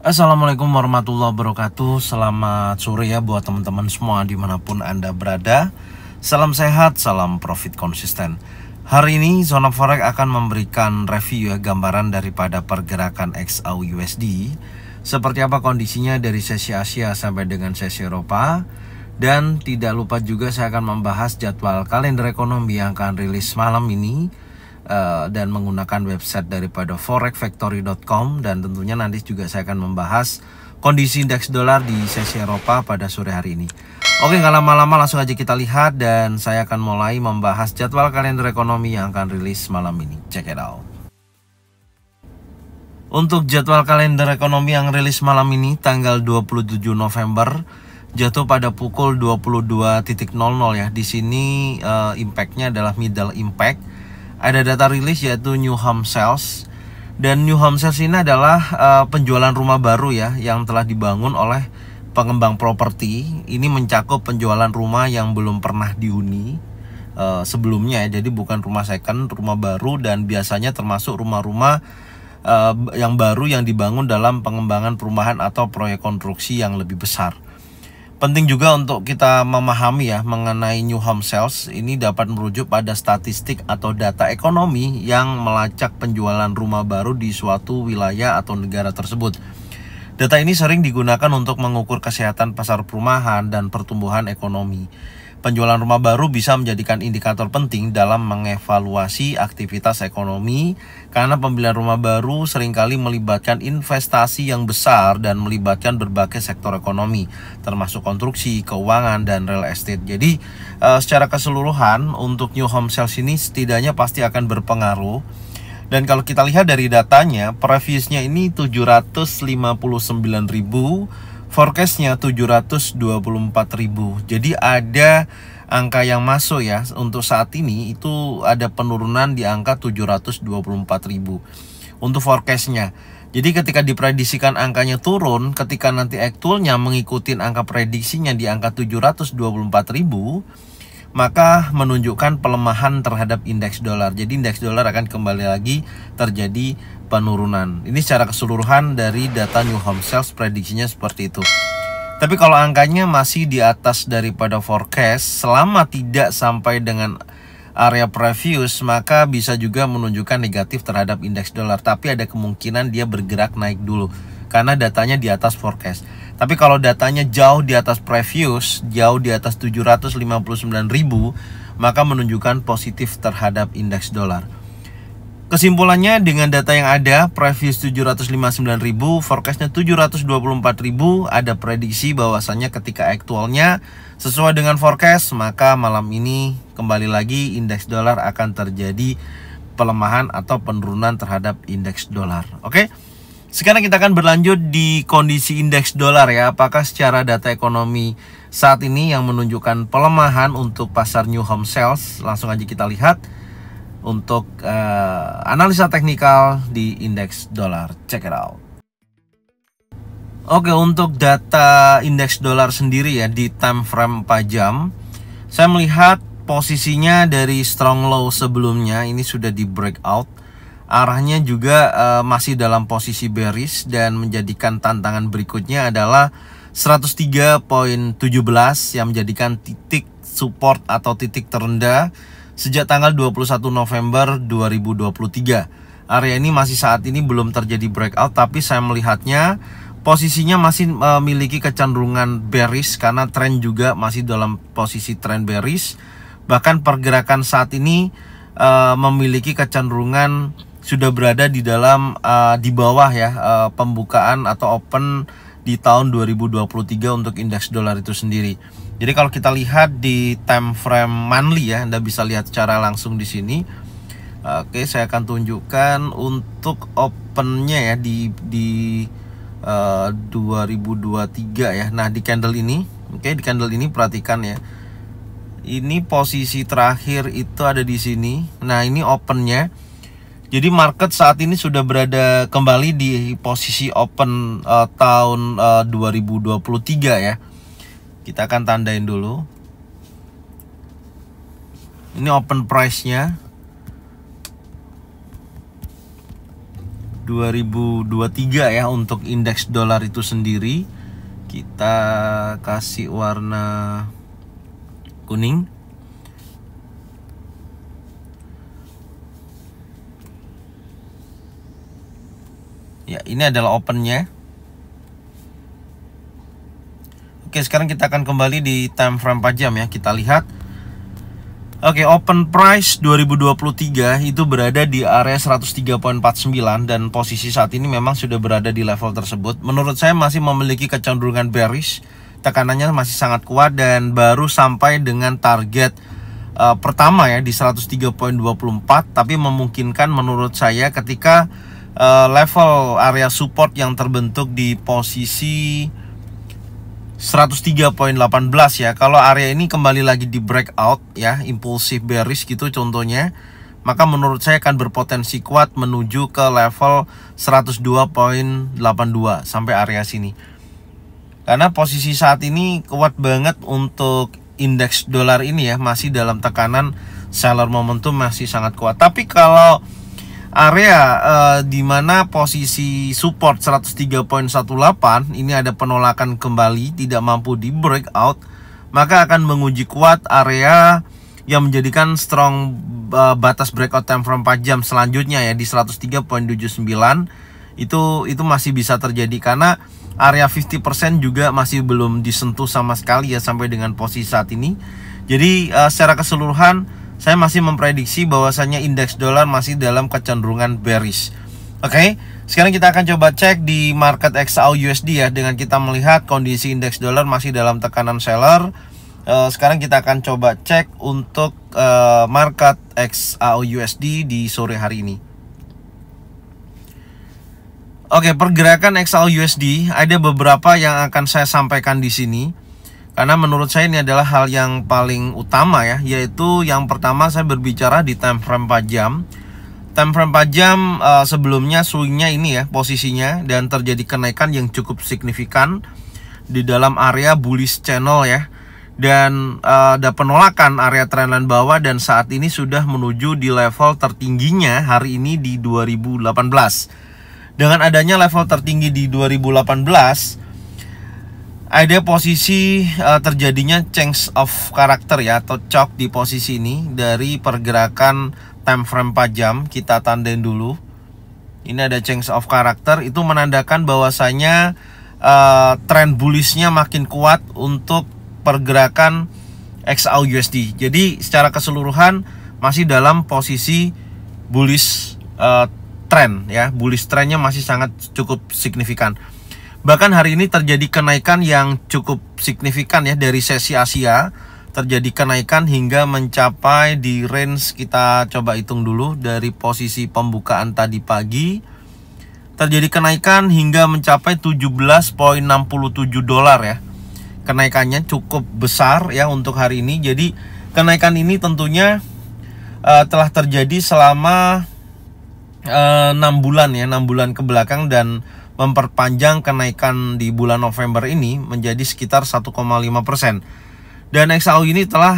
Assalamualaikum warahmatullahi wabarakatuh. Selamat sore ya buat teman-teman semua dimanapun Anda berada. Salam sehat, salam profit konsisten. Hari ini Zona Forex akan memberikan review ya, gambaran daripada pergerakan XAU/USD. Seperti apa kondisinya dari sesi Asia sampai dengan sesi Eropa. Dan tidak lupa juga saya akan membahas jadwal kalender ekonomi yang akan rilis malam ini, dan menggunakan website daripada forexfactory.com. Dan tentunya nanti juga saya akan membahas kondisi indeks dolar di sesi Eropa pada sore hari ini. Oke, nggak lama-lama langsung aja kita lihat, dan saya akan mulai membahas jadwal kalender ekonomi yang akan rilis malam ini. Check it out. Untuk jadwal kalender ekonomi yang rilis malam ini tanggal 27 November jatuh pada pukul 22.00 ya. Di sini impactnya adalah middle impact. Ada data rilis yaitu New Home Sales. Dan New Home Sales ini adalah penjualan rumah baru ya, yang telah dibangun oleh pengembang properti. Ini mencakup penjualan rumah yang belum pernah dihuni sebelumnya ya. Jadi bukan rumah second, rumah baru. Dan biasanya termasuk rumah-rumah yang baru yang dibangun dalam pengembangan perumahan atau proyek konstruksi yang lebih besar. Penting juga untuk kita memahami ya mengenai New Home Sales. Ini dapat merujuk pada statistik atau data ekonomi yang melacak penjualan rumah baru di suatu wilayah atau negara tersebut. Data ini sering digunakan untuk mengukur kesehatan pasar perumahan dan pertumbuhan ekonomi. Penjualan rumah baru bisa menjadikan indikator penting dalam mengevaluasi aktivitas ekonomi, karena pembelian rumah baru seringkali melibatkan investasi yang besar dan melibatkan berbagai sektor ekonomi, termasuk konstruksi, keuangan, dan real estate. Jadi secara keseluruhan untuk New Home Sales ini setidaknya pasti akan berpengaruh. Dan kalau kita lihat dari datanya, previousnya ini 759.000, forecastnya 724.000. Jadi ada angka yang masuk ya. Untuk saat ini itu ada penurunan di angka 724.000 untuk forecastnya. Jadi ketika diprediksikan angkanya turun, ketika nanti aktualnya mengikuti angka prediksinya di angka 724.000, maka menunjukkan pelemahan terhadap indeks dolar. Jadi indeks dolar akan kembali lagi terjadi penurunan. Ini secara keseluruhan dari data New Home Sales, prediksinya seperti itu. Tapi kalau angkanya masih di atas daripada forecast selama tidak sampai dengan area previous, maka bisa juga menunjukkan negatif terhadap indeks dolar. Tapi ada kemungkinan dia bergerak naik dulu karena datanya di atas forecast. Tapi kalau datanya jauh di atas previous, jauh di atas 759.000, maka menunjukkan positif terhadap indeks dolar. Kesimpulannya, dengan data yang ada, previous 759.000, forecastnya 724.000, ada prediksi bahwasannya ketika aktualnya sesuai dengan forecast, maka malam ini kembali lagi indeks dolar akan terjadi pelemahan atau penurunan terhadap indeks dolar. Oke? Sekarang kita akan berlanjut di kondisi indeks dolar ya. Apakah secara data ekonomi saat ini yang menunjukkan pelemahan untuk pasar New Home Sales? Langsung aja kita lihat untuk analisa teknikal di indeks dolar. Check it out. Oke, untuk data indeks dolar sendiri ya di time frame 4 jam, saya melihat posisinya dari strong low sebelumnya ini sudah di breakout. Arahnya juga masih dalam posisi bearish, dan menjadikan tantangan berikutnya adalah 103.17 yang menjadikan titik support atau titik terendah sejak tanggal 21 November 2023. Area ini masih saat ini belum terjadi breakout, tapi saya melihatnya posisinya masih memiliki kecenderungan bearish karena tren juga masih dalam posisi tren bearish. Bahkan pergerakan saat ini memiliki kecenderungan sudah berada di dalam di bawah ya pembukaan atau open di tahun 2023 untuk indeks dolar itu sendiri. Jadi kalau kita lihat di time frame monthly ya, Anda bisa lihat secara langsung di sini. Oke, saya akan tunjukkan untuk opennya ya di 2023 ya. Nah, di candle ini, oke, di candle ini perhatikan ya. Ini posisi terakhir itu ada di sini. Nah, ini opennya. Jadi market saat ini sudah berada kembali di posisi open tahun 2023 ya. Kita akan tandain dulu. Ini open price-nya. 2023 ya untuk indeks dolar itu sendiri. Kita kasih warna kuning. Ya, ini adalah opennya. Oke, sekarang kita akan kembali di time frame 4 jam ya. Kita lihat. Oke, open price 2023 itu berada di area 103.49 dan posisi saat ini memang sudah berada di level tersebut. Menurut saya masih memiliki kecenderungan bearish. Tekanannya masih sangat kuat dan baru sampai dengan target pertama ya di 103.24, tapi memungkinkan menurut saya ketika level area support yang terbentuk di posisi 103.18 ya. Kalau area ini kembali lagi di breakout ya, impulsif bearish gitu contohnya, maka menurut saya akan berpotensi kuat menuju ke level 102.82 sampai area sini. Karena posisi saat ini kuat banget untuk indeks dolar ini ya, masih dalam tekanan seller momentum masih sangat kuat. Tapi kalau area di mana posisi support 103.18 ini ada penolakan kembali, tidak mampu di breakout, maka akan menguji kuat area yang menjadikan strong batas breakout time frame 4 jam selanjutnya ya di 103.79. Itu masih bisa terjadi karena area 50% juga masih belum disentuh sama sekali ya sampai dengan posisi saat ini. Jadi secara keseluruhan saya masih memprediksi bahwasannya indeks dolar masih dalam kecenderungan bearish. Oke, sekarang kita akan coba cek di market XAU-USD ya, dengan kita melihat kondisi indeks dolar masih dalam tekanan seller. Sekarang kita akan coba cek untuk market XAU-USD di sore hari ini. Oke, pergerakan XAU-USD ada beberapa yang akan saya sampaikan di sini. Karena menurut saya ini adalah hal yang paling utama ya, yaitu yang pertama saya berbicara di time frame 4 jam. Time frame 4 jam sebelumnya swingnya ini ya posisinya, dan terjadi kenaikan yang cukup signifikan di dalam area bullish channel ya. Dan ada penolakan area trendline bawah dan saat ini sudah menuju di level tertingginya hari ini di 2018. Dengan adanya level tertinggi di 2018, ada posisi terjadinya change of character ya, atau shock di posisi ini dari pergerakan time frame 4 jam. Kita tandain dulu. Ini ada change of character, itu menandakan bahwasanya trend bullishnya makin kuat untuk pergerakan XAU-USD. Jadi secara keseluruhan masih dalam posisi bullish trend ya, bullish trendnya masih sangat cukup signifikan. Bahkan hari ini terjadi kenaikan yang cukup signifikan ya, dari sesi Asia terjadi kenaikan hingga mencapai di range, kita coba hitung dulu dari posisi pembukaan tadi pagi, terjadi kenaikan hingga mencapai 17.67 dolar ya. Kenaikannya cukup besar ya untuk hari ini. Jadi kenaikan ini tentunya telah terjadi selama 6 bulan ya, 6 bulan ke belakang, dan memperpanjang kenaikan di bulan November ini menjadi sekitar 1,5%. Dan XAU ini telah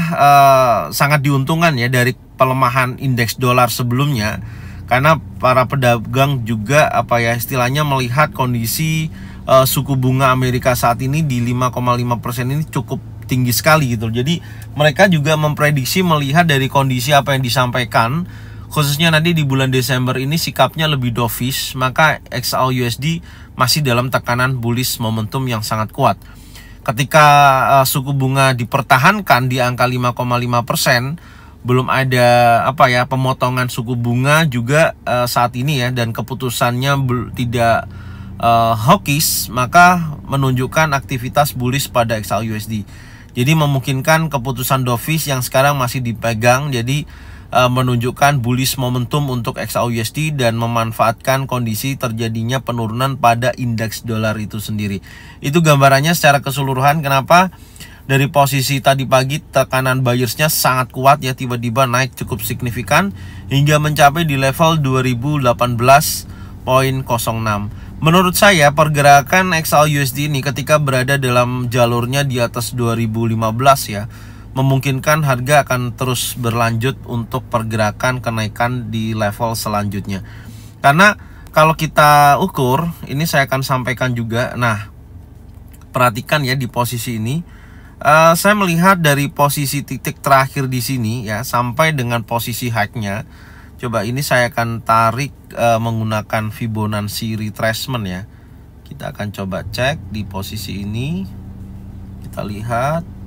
sangat diuntungkan ya dari pelemahan indeks dolar sebelumnya, karena para pedagang juga istilahnya melihat kondisi suku bunga Amerika saat ini di 5,5% ini cukup tinggi sekali gitu. Jadi mereka juga memprediksi melihat dari kondisi apa yang disampaikan, khususnya nanti di bulan Desember ini sikapnya lebih dovish, maka XAU-USD masih dalam tekanan bullish momentum yang sangat kuat. Ketika suku bunga dipertahankan di angka 5,5%, belum ada pemotongan suku bunga juga saat ini ya, dan keputusannya tidak hawkish, maka menunjukkan aktivitas bullish pada XAU-USD. Jadi memungkinkan keputusan dovish yang sekarang masih dipegang, jadi menunjukkan bullish momentum untuk XAU-USD dan memanfaatkan kondisi terjadinya penurunan pada indeks dolar itu sendiri. Itu gambarannya secara keseluruhan kenapa dari posisi tadi pagi tekanan buyersnya sangat kuat ya, tiba-tiba naik cukup signifikan hingga mencapai di level 2018.06. Menurut saya pergerakan XAU-USD ini ketika berada dalam jalurnya di atas 2015 ya, memungkinkan harga akan terus berlanjut untuk pergerakan kenaikan di level selanjutnya. Karena kalau kita ukur, ini saya akan sampaikan juga. Nah, perhatikan ya di posisi ini. Saya melihat dari posisi titik terakhir di sini ya sampai dengan posisi high-nya. Coba ini saya akan tarik menggunakan Fibonacci retracement ya. Kita akan coba cek di posisi ini. Kita lihat.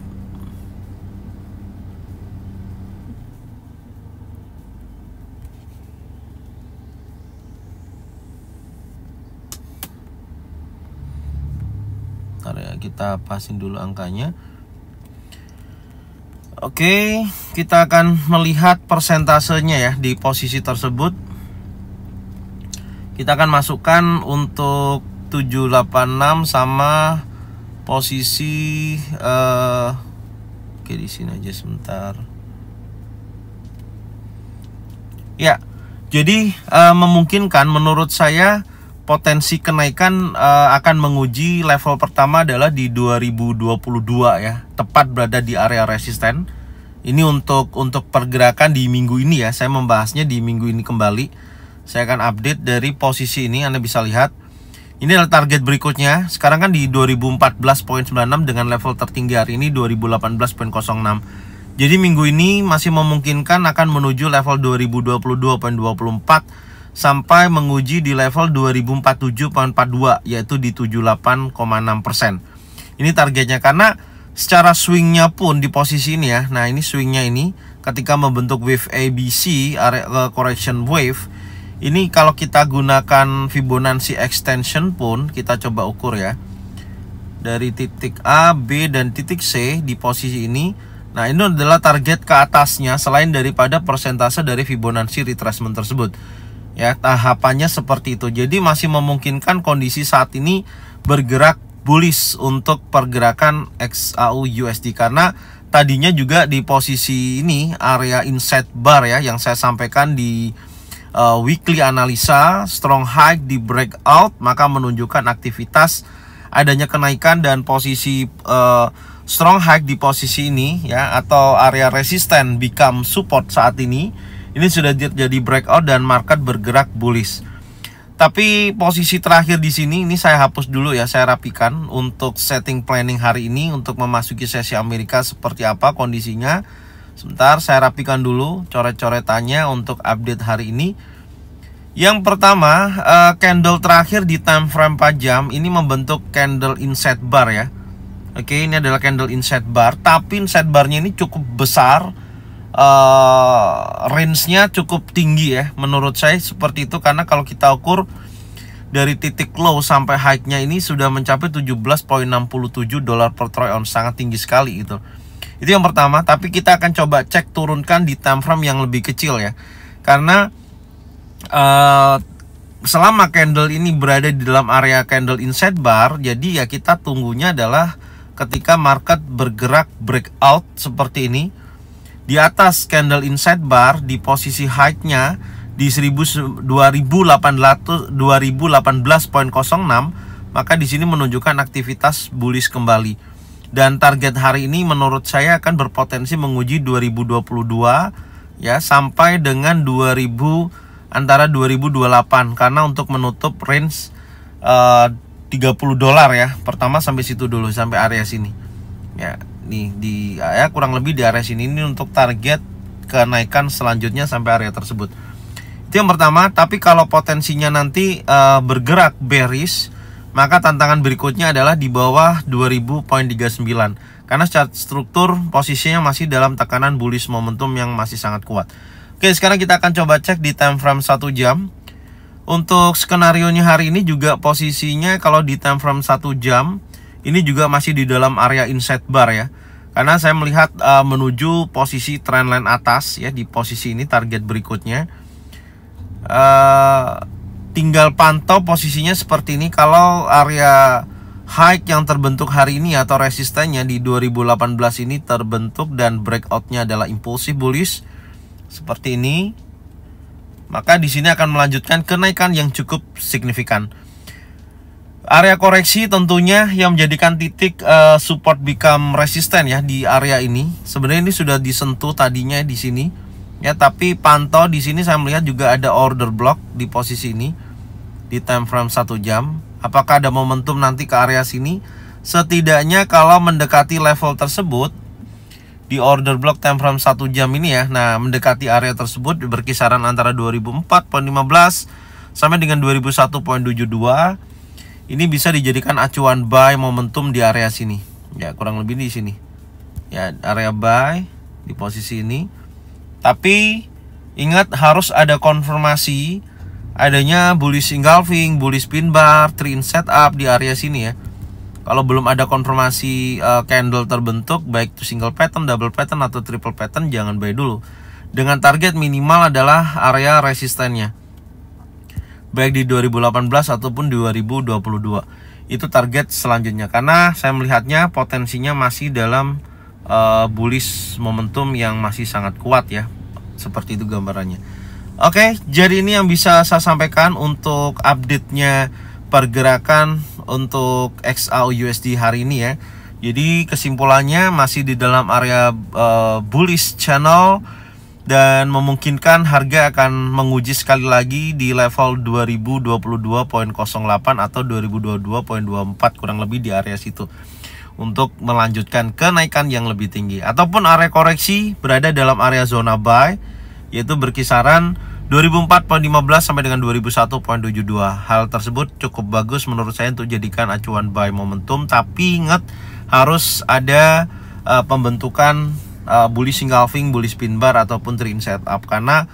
Bentar ya, kita pasin dulu angkanya. Oke, kita akan melihat persentasenya ya di posisi tersebut. Kita akan masukkan untuk 786 sama posisi oke, di sini aja sebentar. Ya, jadi memungkinkan menurut saya potensi kenaikan akan menguji level pertama adalah di 2022 ya, tepat berada di area resisten. Ini untuk pergerakan di minggu ini ya. Saya membahasnya di minggu ini kembali. Saya akan update dari posisi ini. Anda bisa lihat. Ini adalah target berikutnya. Sekarang kan di 2014.96 dengan level tertinggi hari ini 2018.06. Jadi minggu ini masih memungkinkan akan menuju level 2022.24 sampai menguji di level 2047.42 yaitu di 78,6%. Ini targetnya karena secara swingnya pun di posisi ini ya. Nah, ini swingnya ini ketika membentuk wave ABC, area correction wave. Ini kalau kita gunakan Fibonacci extension pun kita coba ukur ya. Dari titik A, B dan titik C di posisi ini. Nah, ini adalah target ke atasnya selain daripada persentase dari Fibonacci retracement tersebut. Ya, tahapannya seperti itu. Jadi masih memungkinkan kondisi saat ini bergerak bullish untuk pergerakan XAU USD karena tadinya juga di posisi ini area inside bar ya yang saya sampaikan di weekly analisa, strong high di breakout maka menunjukkan aktivitas adanya kenaikan, dan posisi strong high di posisi ini ya atau area resisten become support saat ini sudah jadi breakout dan market bergerak bullish. Tapi posisi terakhir di sini ini saya hapus dulu ya, saya rapikan untuk setting planning hari ini untuk memasuki sesi Amerika seperti apa kondisinya. Sebentar saya rapikan dulu coret-coretannya untuk update hari ini. Yang pertama, candle terakhir di time frame 4 jam ini membentuk candle inside bar ya. Oke, ini adalah candle inside bar, tapi inside barnya ini cukup besar. Range-nya cukup tinggi ya, menurut saya seperti itu karena kalau kita ukur dari titik low sampai high-nya ini sudah mencapai 17.67 dolar per troy ounce, sangat tinggi sekali itu. Itu yang pertama, tapi kita akan coba cek turunkan di time frame yang lebih kecil ya. Karena selama candle ini berada di dalam area candle inside bar, jadi ya kita tunggunya adalah ketika market bergerak breakout seperti ini di atas candle inside bar di posisi high-nya di 2018.06, maka di sini menunjukkan aktivitas bullish kembali. Dan target hari ini menurut saya akan berpotensi menguji 2022 ya sampai dengan antara 2028 karena untuk menutup range $30 ya. Pertama sampai situ dulu, sampai area sini. Ya. Nih ya kurang lebih di area sini ini untuk target kenaikan selanjutnya sampai area tersebut. Itu yang pertama. Tapi kalau potensinya nanti bergerak bearish, maka tantangan berikutnya adalah di bawah 2000.39 karena secara struktur posisinya masih dalam tekanan bullish momentum yang masih sangat kuat. Oke, sekarang kita akan coba cek di time frame 1 jam. Untuk skenario nya hari ini juga posisinya kalau di time frame 1 jam ini juga masih di dalam area inside bar ya. Karena saya melihat menuju posisi trendline atas ya di posisi ini target berikutnya. Tinggal pantau posisinya seperti ini. Kalau area high yang terbentuk hari ini atau resistennya di 2018 ini terbentuk dan breakoutnya adalah impulsif bullish seperti ini, maka di sini akan melanjutkan kenaikan yang cukup signifikan. Area koreksi tentunya yang menjadikan titik support become resisten ya di area ini. Sebenarnya ini sudah disentuh tadinya di sini ya, tapi pantau di sini saya melihat juga ada order block di posisi ini di time frame 1 jam. Apakah ada momentum nanti ke area sini? Setidaknya kalau mendekati level tersebut di order block time frame 1 jam ini ya. Nah, mendekati area tersebut berkisaran antara 2004.15 sampai dengan 21.72. Ini bisa dijadikan acuan buy momentum di area sini. Ya, kurang lebih di sini. Ya, area buy di posisi ini. Tapi ingat harus ada konfirmasi adanya bullish engulfing, bullish pin bar, trend setup di area sini ya. Kalau belum ada konfirmasi candle terbentuk, baik itu single pattern, double pattern, atau triple pattern, jangan buy dulu. Dengan target minimal adalah area resistennya, baik di 2018 ataupun 2022. Itu target selanjutnya, karena saya melihatnya potensinya masih dalam bullish momentum yang masih sangat kuat ya. Seperti itu gambarannya. Oke, jadi ini yang bisa saya sampaikan untuk update-nya pergerakan untuk XAUUSD hari ini ya. Jadi kesimpulannya masih di dalam area bullish channel dan memungkinkan harga akan menguji sekali lagi di level 2022.08 atau 2022.24, kurang lebih di area situ, untuk melanjutkan kenaikan yang lebih tinggi. Ataupun area koreksi berada dalam area zona buy, yaitu berkisaran 2004.15 sampai dengan 2001.72. Hal tersebut cukup bagus menurut saya untuk jadikan acuan buy momentum. Tapi ingat harus ada pembentukan bullish engulfing, bullish pin bar ataupun trend setup, karena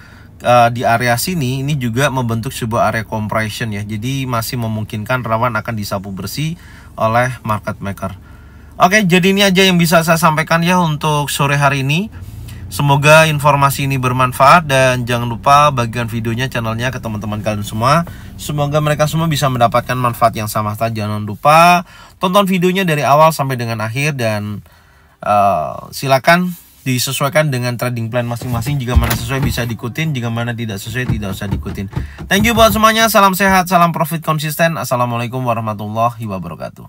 di area sini ini juga membentuk sebuah area compression ya. Jadi masih memungkinkan rawan akan disapu bersih oleh market maker. Oke, jadi ini aja yang bisa saya sampaikan ya untuk sore hari ini. Semoga informasi ini bermanfaat dan jangan lupa bagikan videonya, channelnya ke teman-teman kalian semua. Semoga mereka semua bisa mendapatkan manfaat yang sama. Jangan lupa tonton videonya dari awal sampai dengan akhir dan silakan disesuaikan dengan trading plan masing-masing. Jika mana sesuai bisa diikutin, jika mana tidak sesuai tidak usah diikutin. Thank you buat semuanya, salam sehat, salam profit konsisten. Assalamualaikum warahmatullahi wabarakatuh.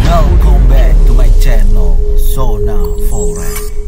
Welcome back to my channel Zona Forex.